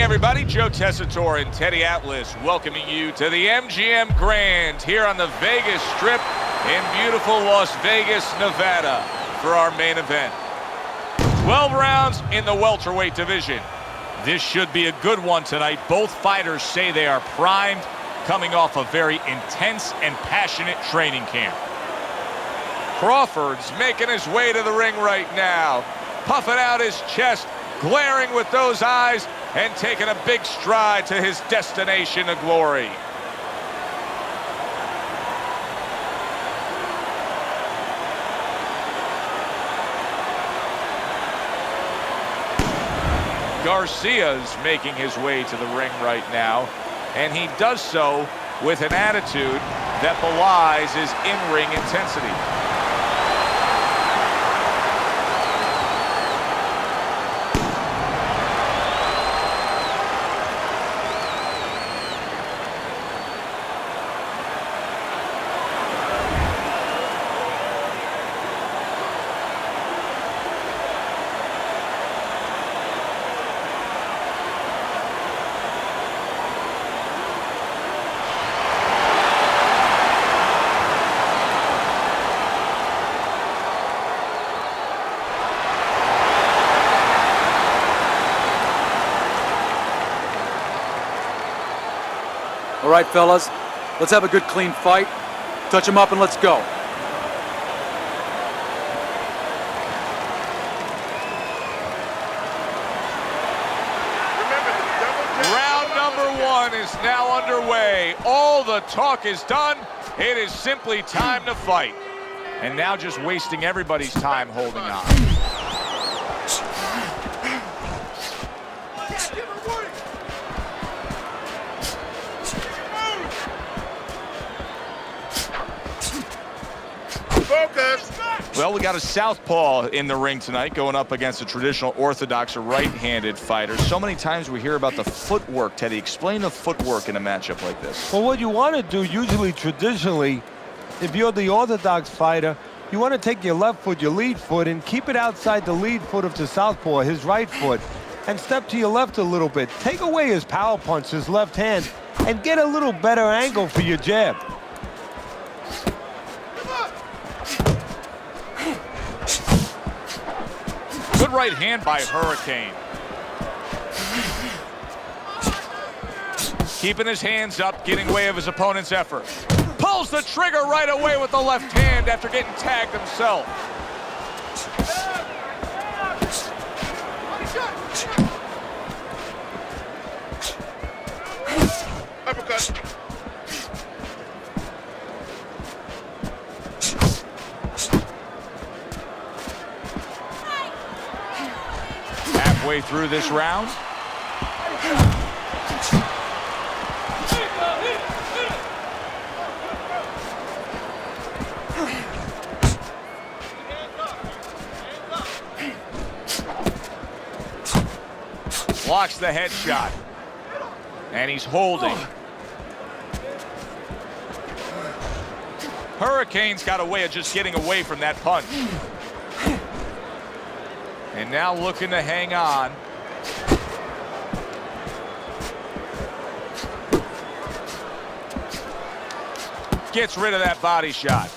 everybody, Joe Tessitore and Teddy Atlas welcoming you to the MGM Grand here on the Vegas Strip in beautiful Las Vegas, Nevada for our main event. 12 rounds in the welterweight division. This should be a good one tonight. Both fighters say they are primed, coming off a very intense and passionate training camp. Crawford's making his way to the ring right now, puffing out his chest, glaring with those eyes, and taking a big stride to his destination of glory. Garcia's making his way to the ring right now, and he does so with an attitude that belies his in-ring intensity. All right, fellas, let's have a good, clean fight. Touch him up and let's go. Round number one is now underway. All the talk is done. It is simply time to fight. And now just wasting everybody's time holding on. Focus. Well, we got a southpaw in the ring tonight going up against a traditional orthodox right-handed fighter. So many times we hear about the footwork. Teddy, explain the footwork in a matchup like this. Well, what you want to do usually traditionally, if you're the orthodox fighter, you want to take your left foot, your lead foot, and keep it outside the lead foot of the southpaw, his right foot, and step to your left a little bit. Take away his power punch, his left hand, and get a little better angle for your jab. Good right hand by Hurricane. Keeping his hands up, getting away of his opponent's effort. Pulls the trigger right away with the left hand after getting tagged himself. Uppercut. Halfway through this round. Blocks the headshot. And he's holding. Hurricane's got a way of just getting away from that punch. And now looking to hang on. Gets rid of that body shot.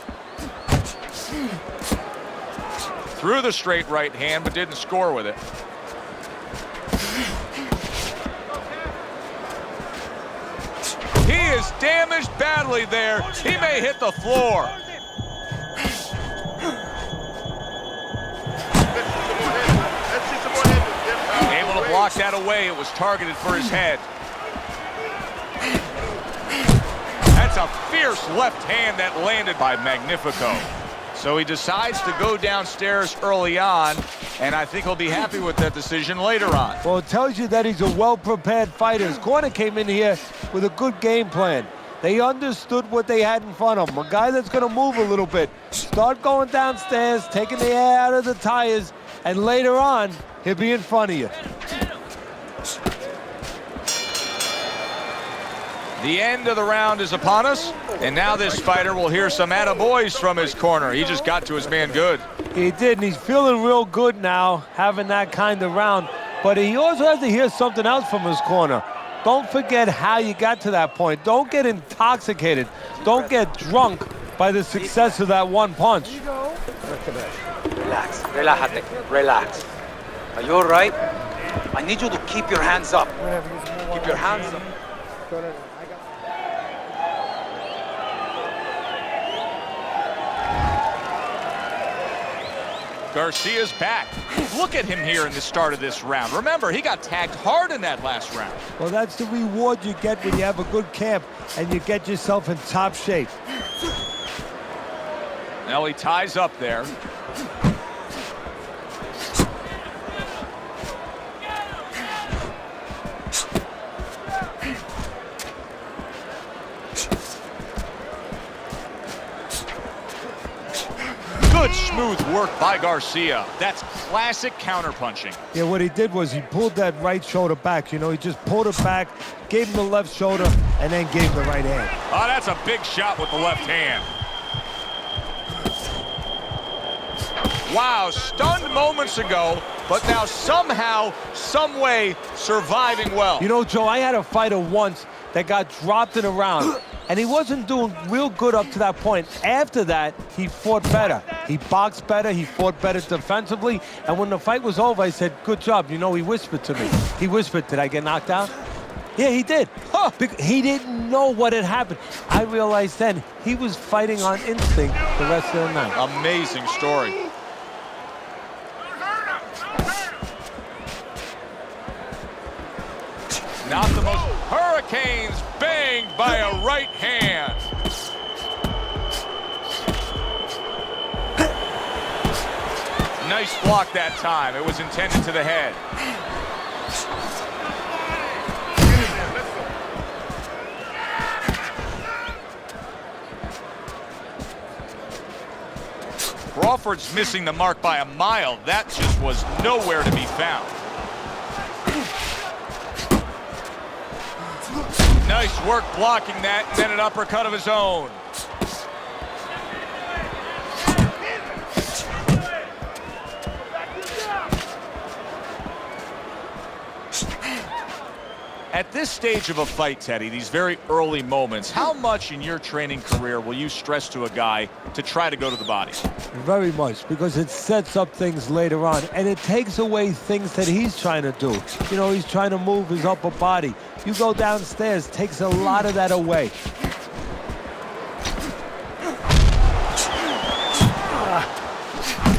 Threw the straight right hand, but didn't score with it. He is damaged badly there. He may hit the floor. Able to block that away. It was targeted for his head. That's a fierce left hand that landed by Magnifico. So he decides to go downstairs early on, and I think he'll be happy with that decision later on. Well, it tells you that he's a well-prepared fighter. His corner came in here with a good game plan. They understood what they had in front of him. A guy that's going to move a little bit. Start going downstairs, taking the air out of the tires, and later on, he'll be in front of you. The end of the round is upon us, and now this fighter will hear some attaboys from his corner. He just got to his man good. He did, and he's feeling real good now, having that kind of round. but he also has to hear something else from his corner. Don't forget how you got to that point. Don't get intoxicated. Don't get drunk by the success of that one punch. Relax, relájate, relax. Are you all right? I need you to keep your hands up. Keep your hands up. Garcia's back. Look at him here in the start of this round. Remember, he got tagged hard in that last round. Well, that's the reward you get when you have a good camp and you get yourself in top shape. Now he ties up there. Good smooth work by Garcia. That's classic counterpunching. Yeah, what he did was he pulled that right shoulder back. You know, he just pulled it back, gave him the left shoulder, and then gave him the right hand. Oh, that's a big shot with the left hand. Wow, stunned moments ago, but now somehow, some way, surviving well. You know, Joe, I had a fighter once that got dropped in a round, and he wasn't doing real good up to that point. After that, he fought better. He boxed better, he fought better defensively, and when the fight was over, I said, good job. You know, he whispered to me. He whispered, did I get knocked out? Yeah, he did. Huh. He didn't know what had happened. I realized then he was fighting on instinct the rest of the night. Amazing story. Not the most hurricanes banged by a right hand. Nice block that time. It was intended to the head. Crawford's missing the mark by a mile. That just was nowhere to be found. Nice work blocking that, and then an uppercut of his own. At this stage of a fight, Teddy, these very early moments, how much in your training career will you stress to a guy to try to go to the body? Very much, because it sets up things later on, and it takes away things that he's trying to do. You know, he's trying to move his upper body. You go downstairs, takes a lot of that away.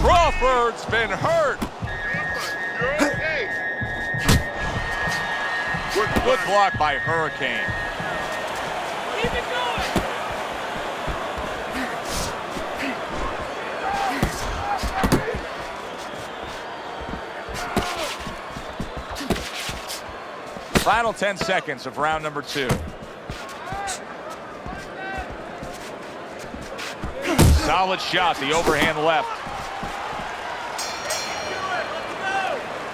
Crawford's been hurt. You're okay. Good block by Hurricane. Keep it going. Final 10 seconds of round number 2. Solid shot, the overhand left.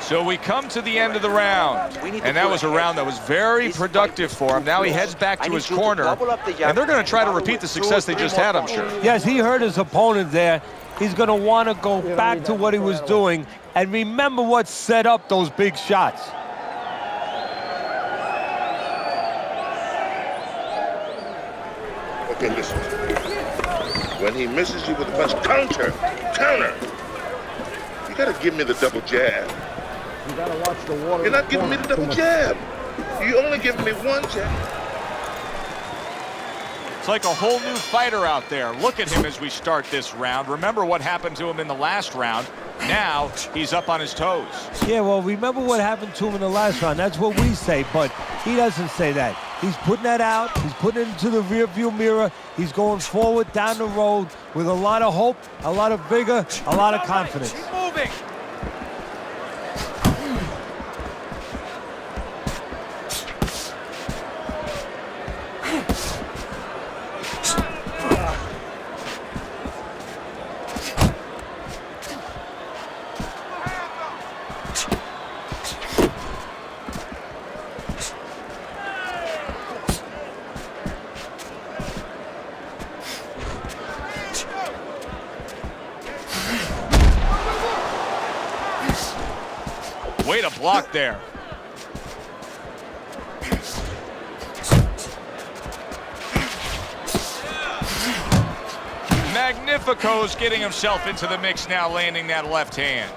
So we come to the end of the round, and that was a round that was very productive for him. Now he heads back to his corner, and they're going to try to repeat the success they just had, I'm sure. Yes, he hurt his opponent there. He's going to want to go back to what he was doing and remember what set up those big shots. Okay, listen. When he misses you with a punch, counter. You gotta give me the double jab. You gotta watch the water. You're not giving me the double jab. You only giving me one jab. It's like a whole new fighter out there. Look at him as we start this round. Remember what happened to him in the last round. Now he's up on his toes. Yeah, well, remember what happened to him in the last round. That's what we say, but he doesn't say that. He's putting that out. He's putting it into the rearview mirror. He's going forward down the road with a lot of hope, a lot of vigor, a lot of confidence. Keep moving. Garcia blocked there. Magnifico's getting himself into the mix now, landing that left hand.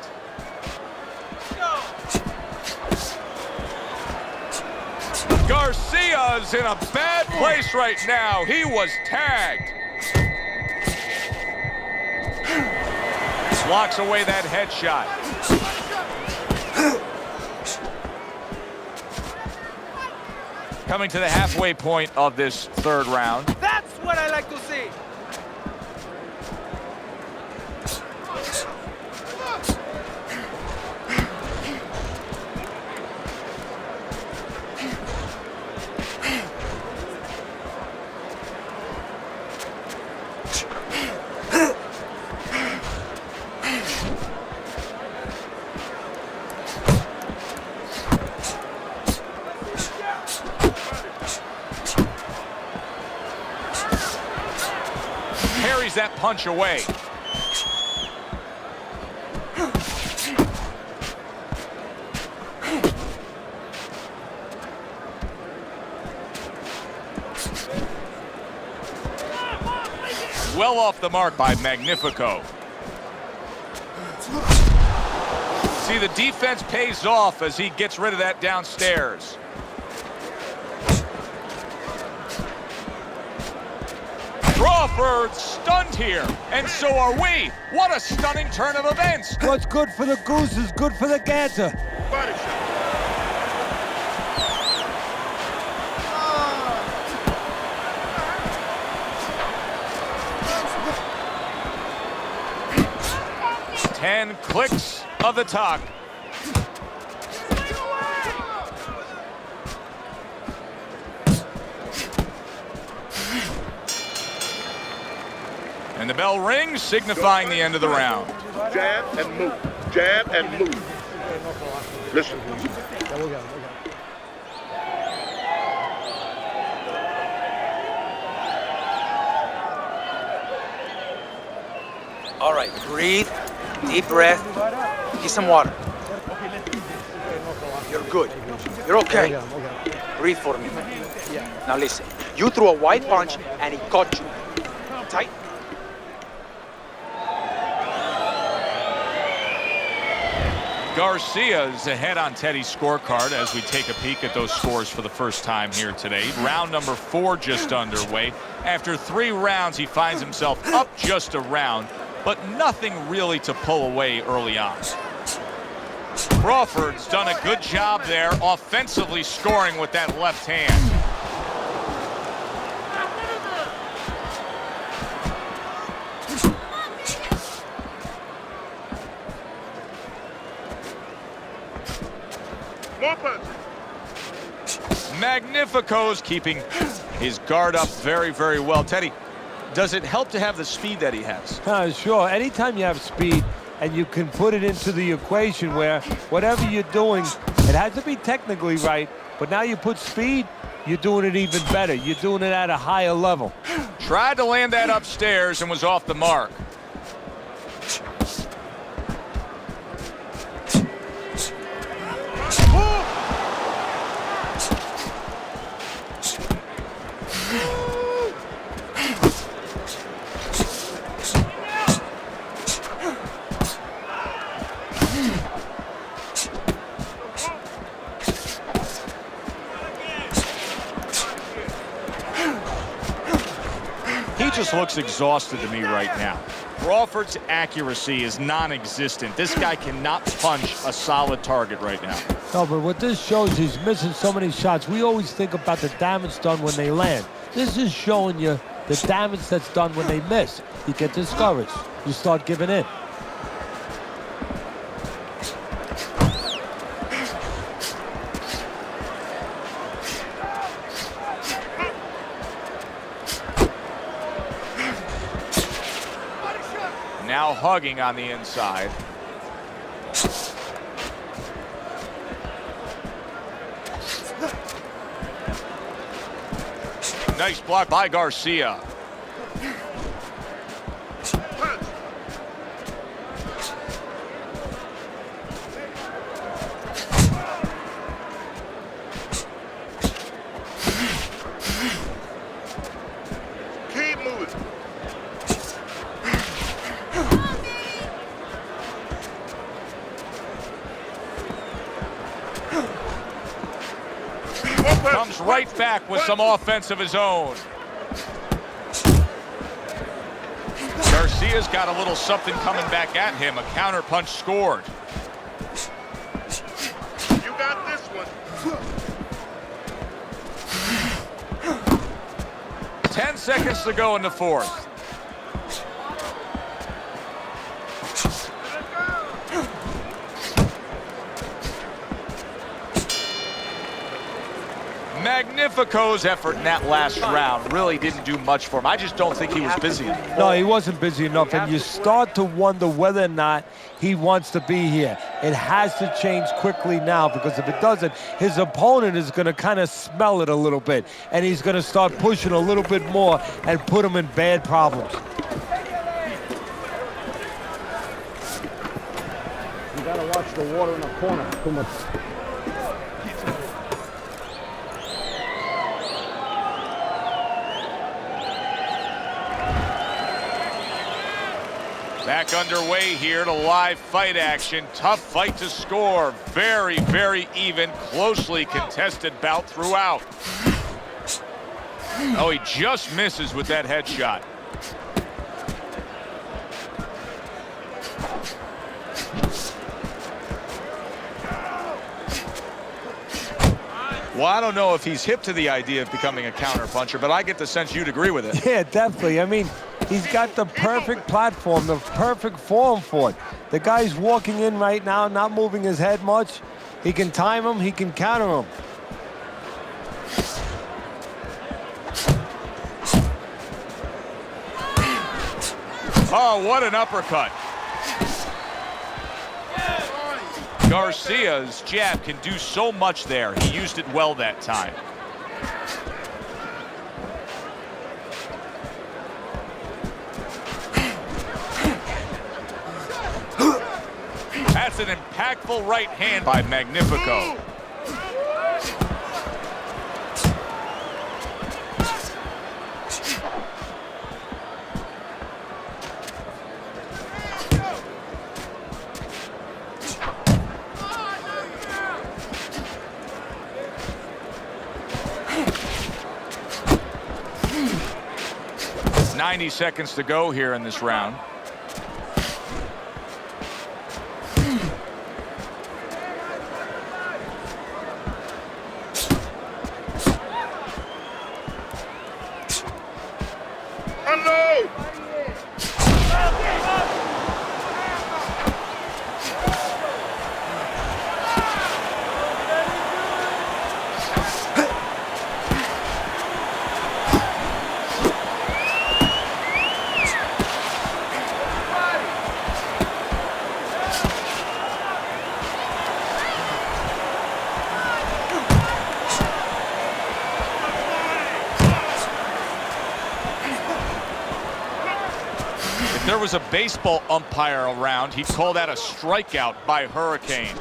Garcia's in a bad place right now. He was tagged. Blocks away that headshot. Coming to the halfway point of this third round. That's what I like to see. Parries that punch away. Well off the mark by Magnifico. See, the defense pays off as he gets rid of that downstairs. Crawford stunned here, and so are we. What a stunning turn of events. What's good for the goose is good for the gander. Body shot. 10 clicks of the talk. And the bell rings, signifying the end of the round. Jab and move. Jab and move. Listen. All right, breathe, deep breath, get some water. You're good. You're okay. Breathe for me. Now listen, you threw a wide punch and he caught you. Tight. Garcia's ahead on Teddy's scorecard as we take a peek at those scores for the first time here today. Round number 4 just underway. After 3 rounds, he finds himself up just a round, but nothing really to pull away early on. Crawford's done a good job there, offensively scoring with that left hand. Magnifico's keeping his guard up very, very well. Teddy, does it help to have the speed that he has? Sure. Anytime you have speed and you can put it into the equation where whatever you're doing, it has to be technically right, but now you put speed, you're doing it even better. You're doing it at a higher level. Tried to land that upstairs and was off the mark. Just looks exhausted to me right now. Crawford's accuracy is non-existent. This guy cannot punch a solid target right now. No, but what this shows, he's missing so many shots. We always think about the damage done when they land. This is showing you the damage that's done when they miss. You get discouraged. You start giving in. Now hugging on the inside. Nice block by Garcia. Comes right back with some offense of his own. Garcia's got a little something coming back at him. A counter punch scored. You got this one. 10 seconds to go in the fourth. Magnifico's effort in that last round really didn't do much for him. I just don't think he was busy enough. No, he wasn't busy enough, and you start to wonder whether or not he wants to be here. It has to change quickly now, because if it doesn't, his opponent is going to kind of smell it a little bit, and he's going to start pushing a little bit more and put him in bad problems. You gotta watch the water in the corner. Too much. Back underway here to live fight action. Tough fight to score. Very, very even, closely contested bout throughout. Oh, he just misses with that headshot. Well, I don't know if he's hip to the idea of becoming a counter puncher, but I get the sense you'd agree with it. Yeah, definitely. I mean, he's got the perfect platform, the perfect form for it. The guy's walking in right now, not moving his head much. He can time him, he can counter him. Oh, what an uppercut. Garcia's jab can do so much there. He used it well that time. That's an impactful right hand by Magnifico. It's 90 seconds to go here in this round. If there was a baseball umpire around, he'd call that a strikeout by Hurricane.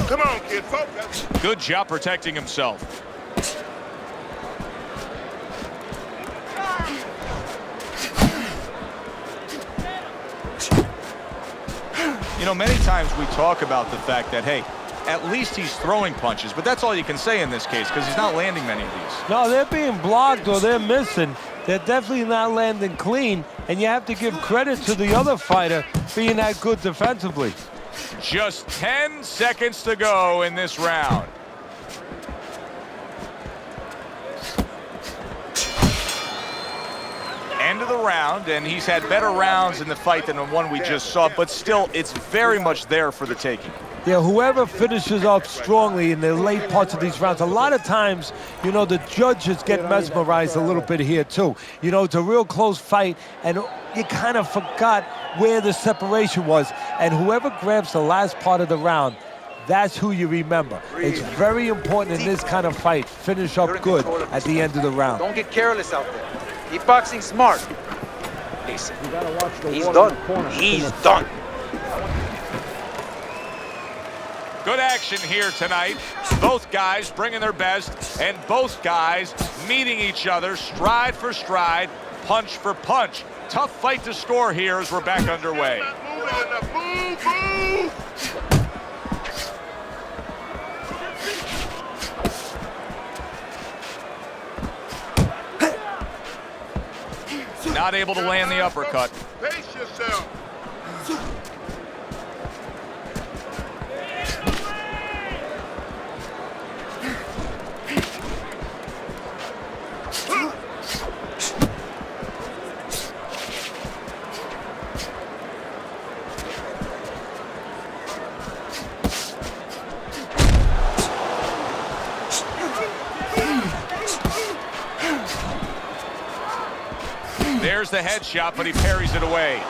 Come on, kid, focus. Good job protecting himself. You know, many times we talk about the fact that, hey, at least he's throwing punches, but that's all you can say in this case, because he's not landing many of these. No, they're being blocked or they're missing. They're definitely not landing clean, and you have to give credit to the other fighter being that good defensively. Just 10 seconds to go in this round. End of the round, and he's had better rounds in the fight than the one we just saw, but still, it's very much there for the taking. Yeah, whoever finishes up strongly in the late parts of these rounds, a lot of times, you know, the judges get mesmerized a little bit here too. You know, it's a real close fight, and you kind of forgot where the separation was, and whoever grabs the last part of the round, that's who you remember. It's very important in this kind of fight. Finish up good at the end of the round. Don't get careless out there. Keep boxing smart. Listen, You gotta watch the he's water in done. the corner. He's done. Good action here tonight. Both guys bringing their best, and both guys meeting each other stride for stride, punch for punch. Tough fight to score here as we're back underway. Not moving enough. Move, move. Move. Not able to land the uppercut. Pace yourself. There's the headshot, but he parries it away.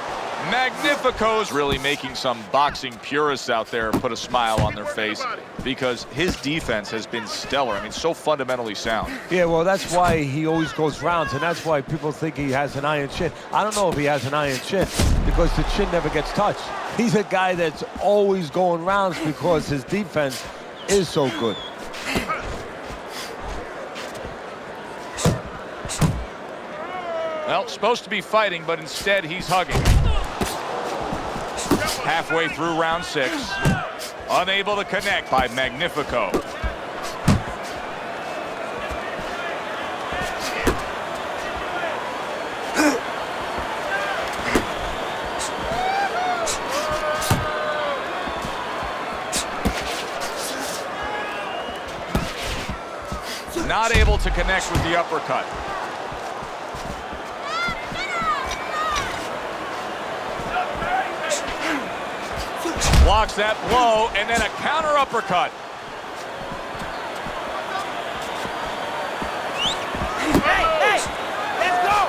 Magnifico's really making some boxing purists out there put a smile on their face because his defense has been stellar. I mean, so fundamentally sound. Yeah, well, that's why he always goes rounds, and that's why people think he has an iron chin. I don't know if he has an iron chin because the chin never gets touched. He's a guy that's always going rounds because his defense is so good. Well, supposed to be fighting, but instead he's hugging. Halfway through round 6. Unable to connect by Magnifico. Not able to connect with the uppercut. Blocks that blow, and then a counter uppercut. Hey, let's go!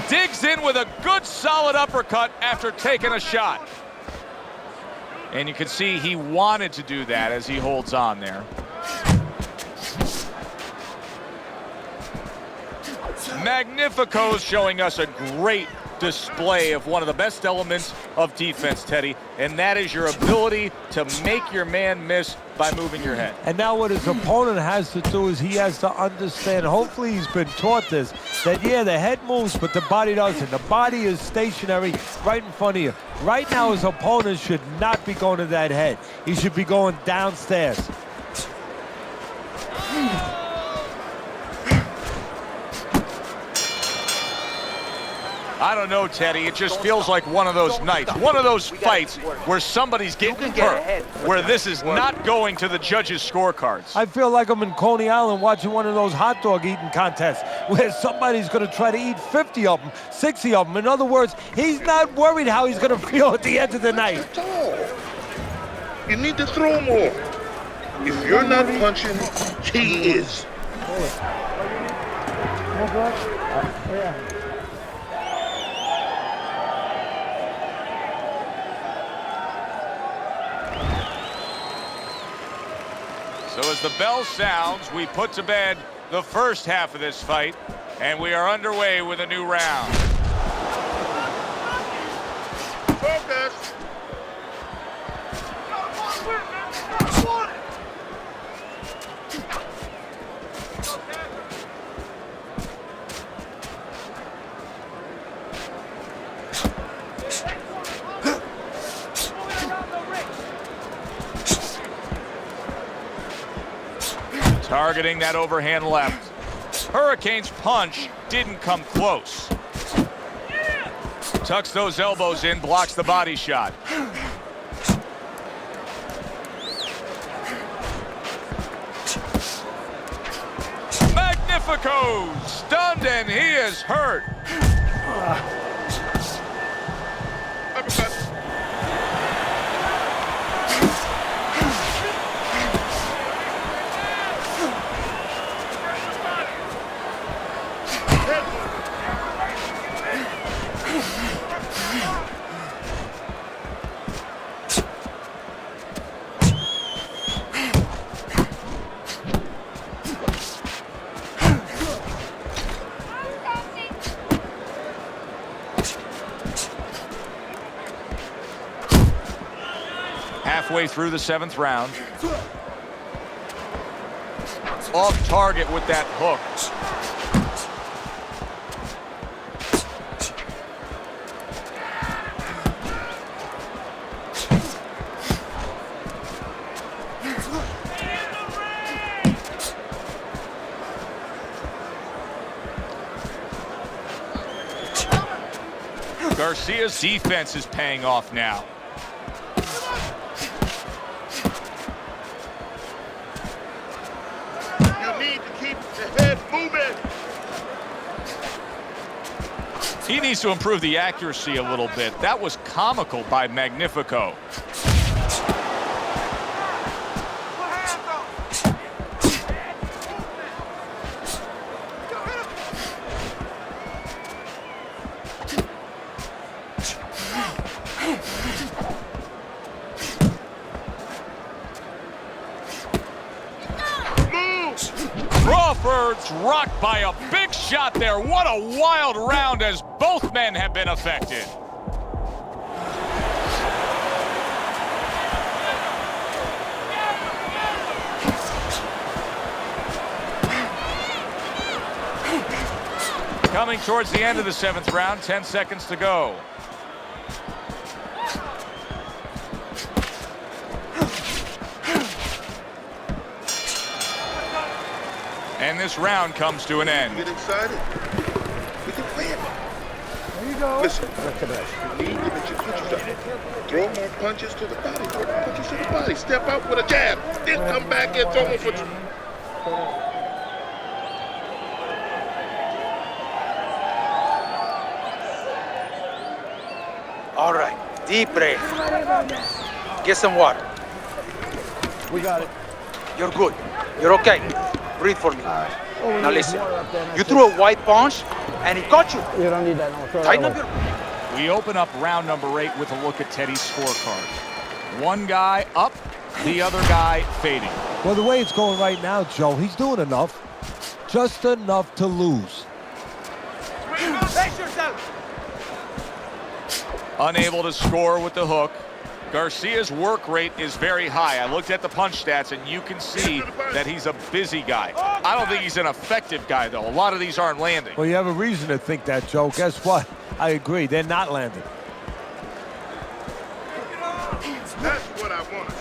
Digs in with a good solid uppercut after taking a shot. And you can see he wanted to do that as he holds on there. Magnifico's showing us a great display of one of the best elements of defense, Teddy, and that is your ability to make your man miss by moving your head. And now what his opponent has to do is he has to understand, hopefully he's been taught this, that yeah, the head moves, but the body doesn't. The body is stationary right in front of you. Right now his opponent should not be going to that head. He should be going downstairs. I don't know, Teddy. It just feels like one of those nights, one of those fights where somebody's getting hurt, where this is not going to the judges' scorecards. I feel like I'm in Coney Island watching one of those hot dog eating contests where somebody's going to try to eat 50 of them, 60 of them. In other words, he's not worried how he's going to feel at the end of the night. You need to throw more. If you're not punching, he is. So as the bell sounds, we put to bed the first half of this fight, and we are underway with a new round. Focus. Targeting that overhand left. Hurricane's punch didn't come close. Tucks those elbows in, blocks the body shot. Magnifico stunned, and he is hurt. Halfway through the 7th round. off target with that hook. Garcia's defense is paying off now. You need to keep the head moving. He needs to improve the accuracy a little bit. That was comical by Magnifico. Crawford's rocked by a big shot there. What a wild round as both men have been affected. Coming towards the end of the 7th round, 10 seconds to go. And this round comes to an end. Get excited. We can play it. There you go. Listen, you need to get your punches up. Throw more punches to the body. Throw more punches to the body. Step out with a jab. Then come back and throw more punches. All right, deep breath. Get some water. We got it. You're good. You're okay. Breathe for me. Oh, Now listen. You threw a white punch, and it got you. You don't need that. No, throw that Tighten away. up your... We open up round number 8 with a look at Teddy's scorecard. One guy up, the other guy fading. Well, the way it's going right now, Joe, he's doing enough. Just enough to lose. Face yourself. Unable to score with the hook. Garcia's work rate is very high. I looked at the punch stats, and you can see that he's a busy guy. I don't think he's an effective guy, though. A lot of these aren't landing. Well, you have a reason to think that, Joe. Guess what? I agree. They're not landing. That's what I want to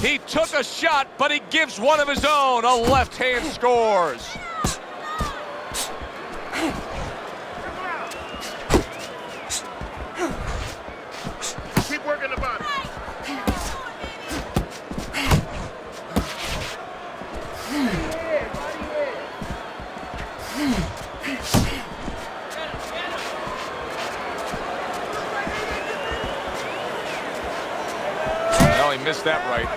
see. He took a shot, but he gives one of his own. A left hand scores. Keep working the body. No, he missed that right.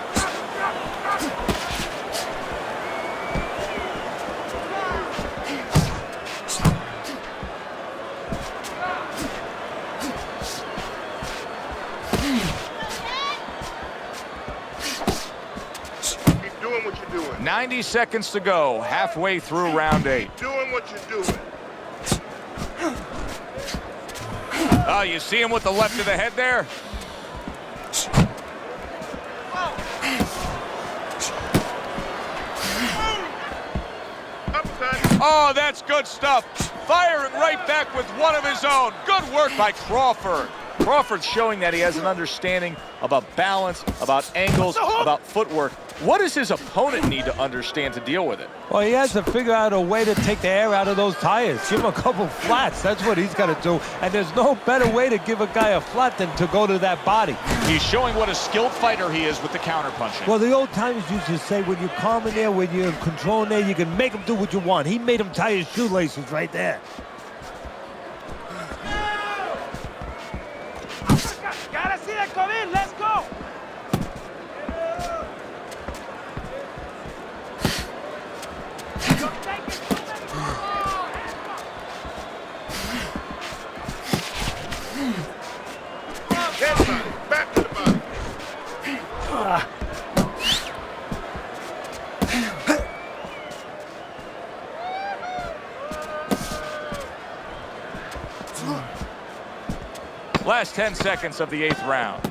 Keep doing what you're doing. 90 seconds to go, halfway through round 8. Keep doing what you're doing. Oh, you see him with the left of the head there? Upside. Oh, that's good stuff. Firing right back with one of his own. Good work by Crawford. Crawford's showing that he has an understanding about balance, about angles, about footwork. What does his opponent need to understand to deal with it? Well, he has to figure out a way to take the air out of those tires. Give him a couple flats. That's what he's got to do. And there's no better way to give a guy a flat than to go to that body. He's showing what a skilled fighter he is with the counterpunching. Well, the old timers used to say, when you're calm in there, when you're in control in there, you can make him do what you want. He made him tie his shoelaces right there. Garcia, come in. Let's go. Head body. Back to the body. Last 10 seconds of the 8th round.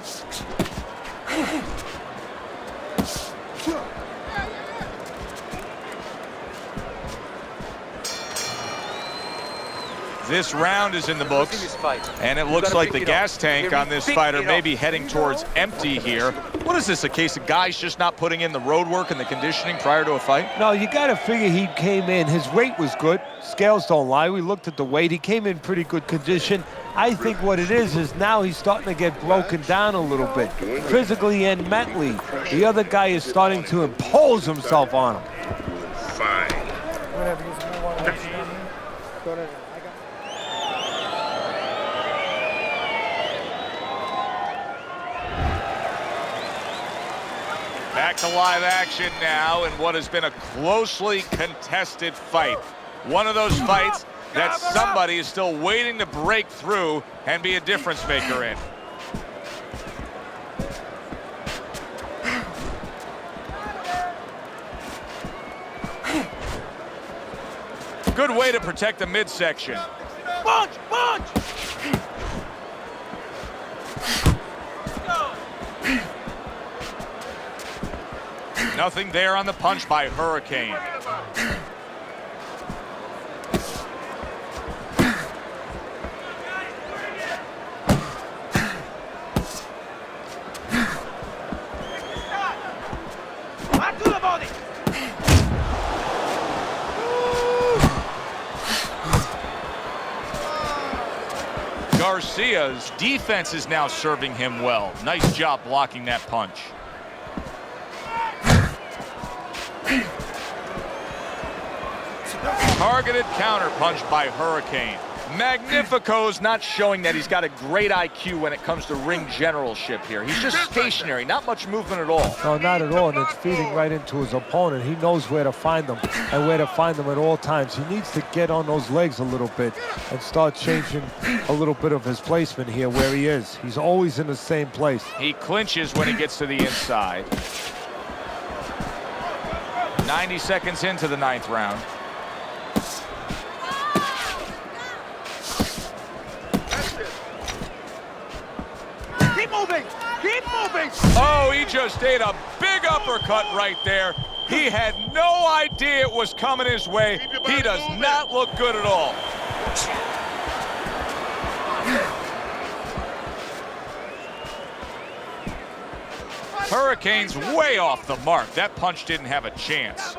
This round is in the books, and it looks like the gas tank on this fighter may be heading towards empty here. What is this, a case of guys just not putting in the road work and the conditioning prior to a fight? No, you got to figure he came in. His weight was good. Scales don't lie. We looked at the weight. He came in pretty good condition. I think what it is now he's starting to get broken down a little bit, physically and mentally. The other guy is starting to impose himself on him. Fine. Back to live action now in what has been a closely contested fight. One of those fights that somebody is still waiting to break through and be a difference maker in. Good way to protect the midsection. Punch! Punch! Nothing there on the punch by Hurricane. Garcia's defense is now serving him well. Nice job blocking that punch. Targeted counter punch by Hurricane. Magnifico's not showing that he's got a great IQ when it comes to ring generalship here. He's just stationary, not much movement at all. No, not at all, and it's feeding right into his opponent. He knows where to find them and where to find them at all times. He needs to get on those legs a little bit and start changing a little bit of his placement here where he is. He's always in the same place. He clinches when he gets to the inside. 90 seconds into the 9th round. Keep moving! Keep moving! Oh, he just ate a big uppercut right there. He had no idea it was coming his way. He does not look good at all. Hurricane's way off the mark. That punch didn't have a chance. Stay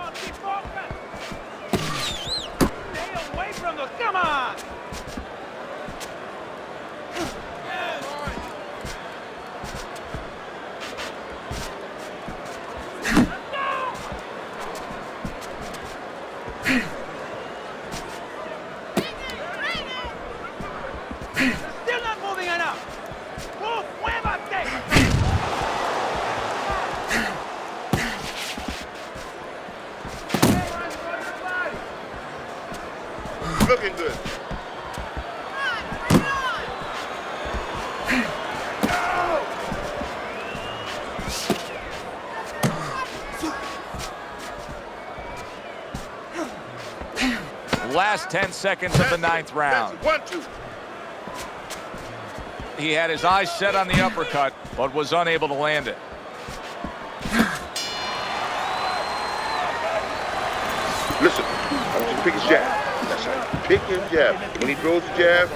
away from the... Come on! Still not moving enough! Move! Muévate! Looking good. Last 10 seconds of the 9th round. 1-2. He had his eyes set on the uppercut, but was unable to land it. Listen, I want you to pick his jab. That's right. Pick his jab. When he throws the jab,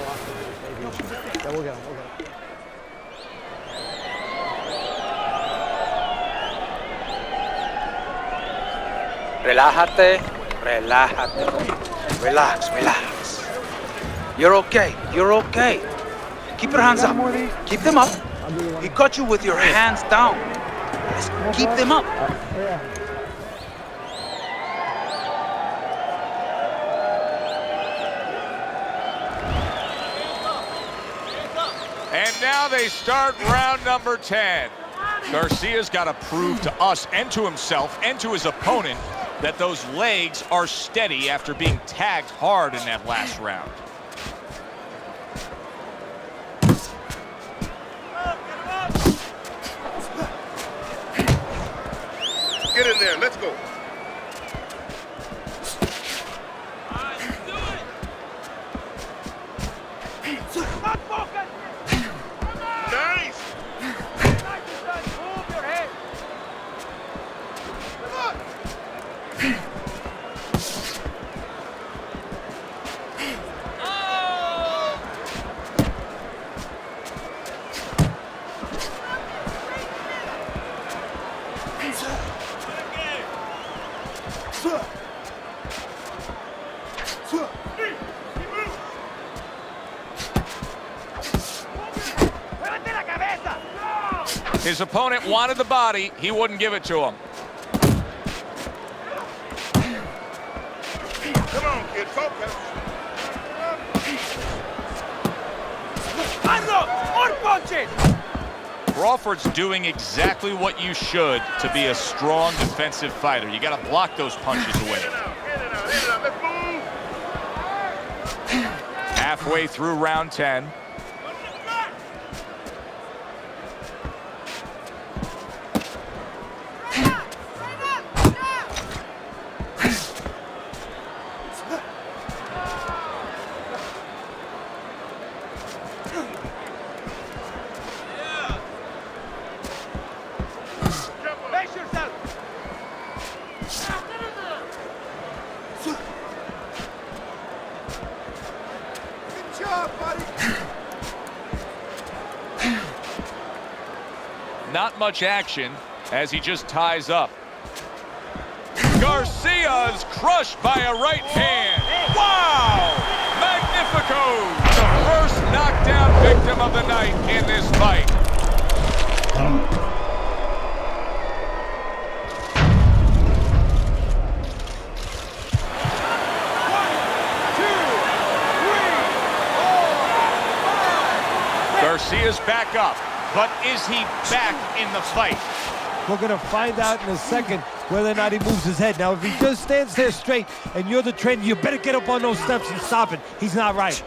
Yeah, we'll get him. We'll get him. Relájate, relájate. Relax, relax. You're okay. You're okay. Keep your hands up. Keep them up. He caught you with your hands down. Just keep them up. Yeah. And now they start round number 10. Garcia's got to prove to us and to himself and to his opponent that those legs are steady after being tagged hard in that last round. get in there. Let's go. His opponent wanted the body. He wouldn't give it to him. Come on, kid, focus. More punches! Crawford's doing exactly what you should to be a strong defensive fighter. You got to block those punches away. Hit it out, hit it out. Let's move. Halfway through round 10. Not much action as he just ties up. Garcia's crushed by a right hand. Wow! Magnifico! The first knockdown victim of the night in this fight. Garcia's back up. But is he back in the fight? We're going to find out in a second whether or not he moves his head. Now, if he just stands there straight and you're the trainer, you better get up on those steps and stop it. He's not right.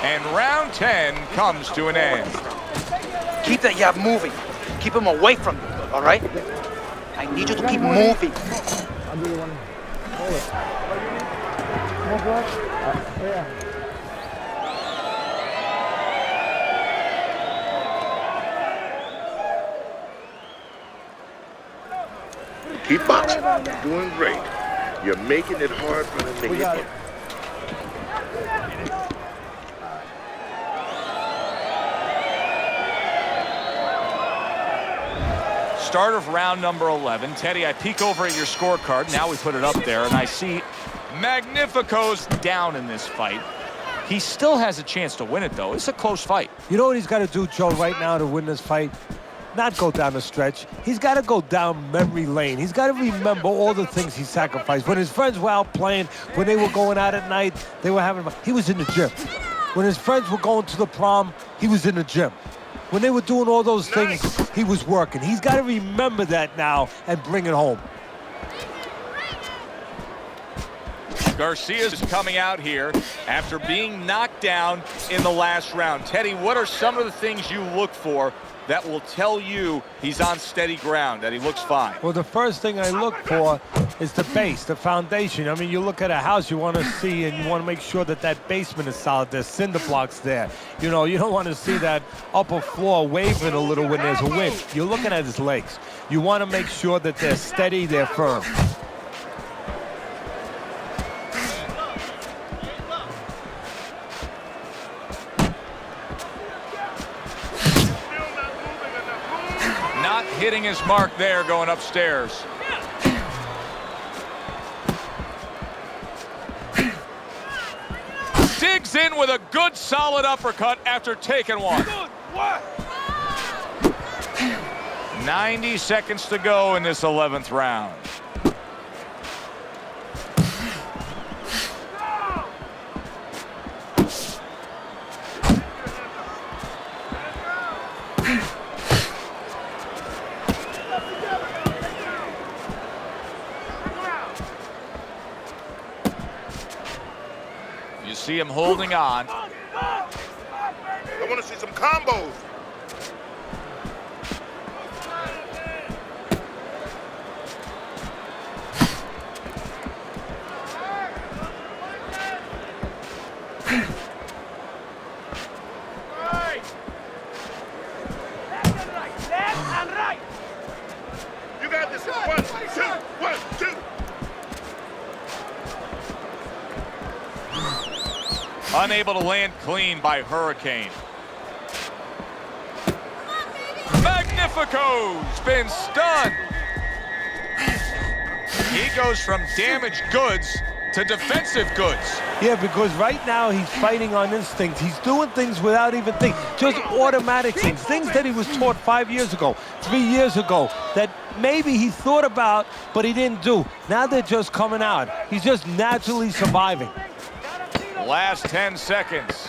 And round 10 comes to an end. Keep that jab moving. Keep him away from you, all right? I need you to keep moving. I'll do the one. Hold it. More blood? Yeah. Keep boxing. You're doing great. You're making it hard for them to hit you. Start of round number 11. Teddy, I peek over at your scorecard. Now we put it up there, and I see Magnifico's down in this fight. He still has a chance to win it, though. It's a close fight. You know what he's got to do, Joe, right now to win this fight? Not go down the stretch. He's got to go down memory lane. He's got to remember all the things he sacrificed. When his friends were out playing, when they were going out at night, they were having... He was in the gym. When his friends were going to the prom, he was in the gym. When they were doing all those things, he was working. He's got to remember that now and bring it home. Garcia's coming out here after being knocked down in the last round. Teddy, what are some of the things you look for that will tell you he's on steady ground, that he looks fine? Well, the first thing I look for is the base, the foundation. I mean, you look at a house, you want to see and you want to make sure that that basement is solid. There's cinder blocks there. You know, you don't want to see that upper floor waving a little when there's a wind. You're looking at his legs. You want to make sure that they're steady, they're firm. Not hitting his mark there going upstairs. Digs in with a good solid uppercut after taking one. 90 seconds to go in this 11th round. You see him holding on. I want to see some combos. 1, 2. Unable to land clean by Hurricane. Magnifico's been stunned. He goes from damaged goods to defensive goods. Yeah, because right now he's fighting on instinct. He's doing things without even thinking, just automatic things that he was taught 5 years ago, 3 years ago, that maybe he thought about, but he didn't do. Now they're just coming out. He's just naturally surviving. Last 10 seconds.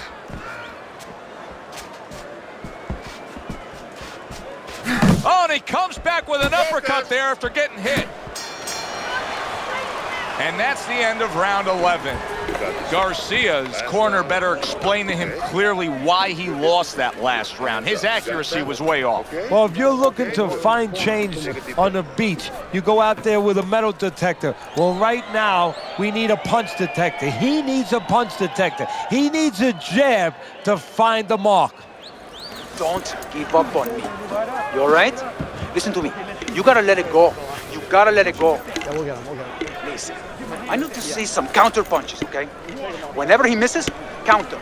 Oh, and he comes back with an uppercut there after getting hit. And that's the end of round 11. Garcia's corner better explain to him clearly why he lost that last round. His accuracy was way off. Well, if you're looking to find change on the beach, you go out there with a metal detector. Well, right now, we need a punch detector. He needs a punch detector. He needs a jab to find the mark. Don't give up on me. You all right? Listen to me. You gotta let it go. You gotta let it go. Yeah, we'll get him. Listen, I need to see some counter punches, okay? Whenever he misses, counter.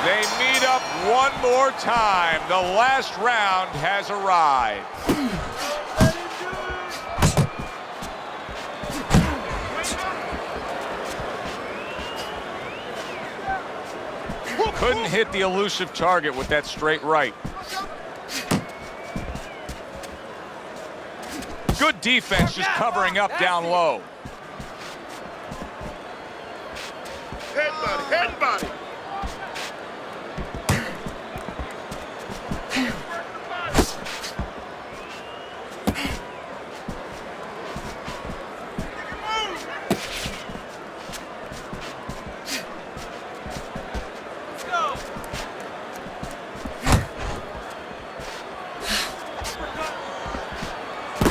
They meet up one more time. The last round has arrived. Couldn't hit the elusive target with that straight right. Good defense, just covering up down low. Head body, head body.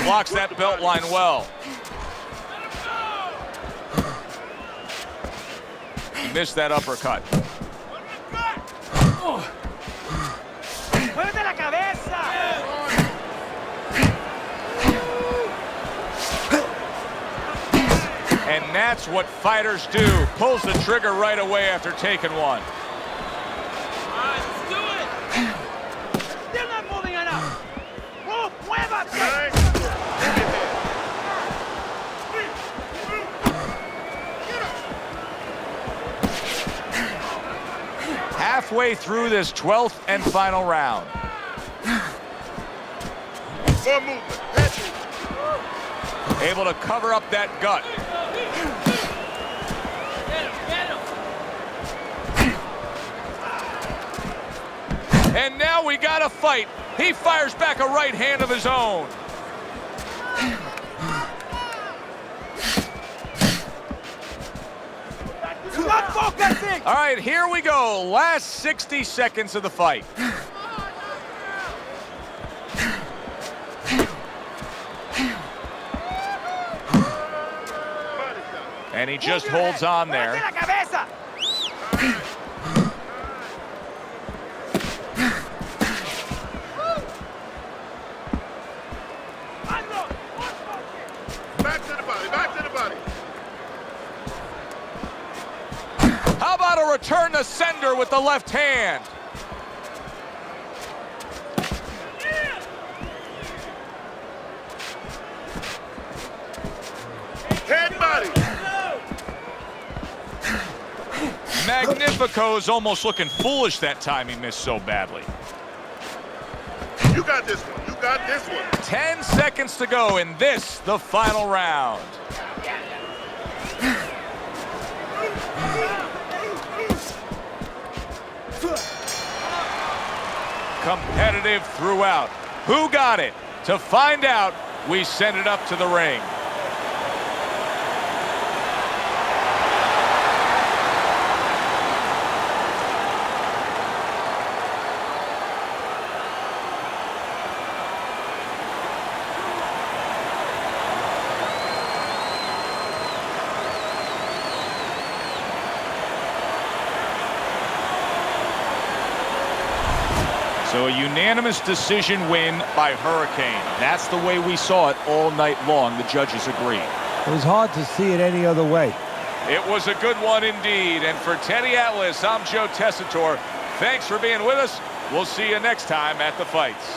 Blocks that belt line well. He missed that uppercut. And that's what fighters do. Pulls the trigger right away after taking one. Halfway through this 12th and final round. More movement. Able to cover up that gut. And now we got a fight. He fires back a right hand of his own. All right, here we go. Last 60 seconds of the fight. And he just holds on there. Back to the body, back to the body. How about a return to sender with the left hand? Head body. Magnifico's almost looking foolish that time he missed so badly. You got this one. You got this one. 10 seconds to go in this, the final round. Competitive throughout. Who got it? To find out, we send it up to the ring. So So a unanimous decision win by Hurricane. That's the way we saw it all night long. The judges agree. It was hard to see it any other way. It was a good one indeed. And for Teddy Atlas, I'm Joe Tessitore. Thanks for being with us. We'll see you next time at the fights.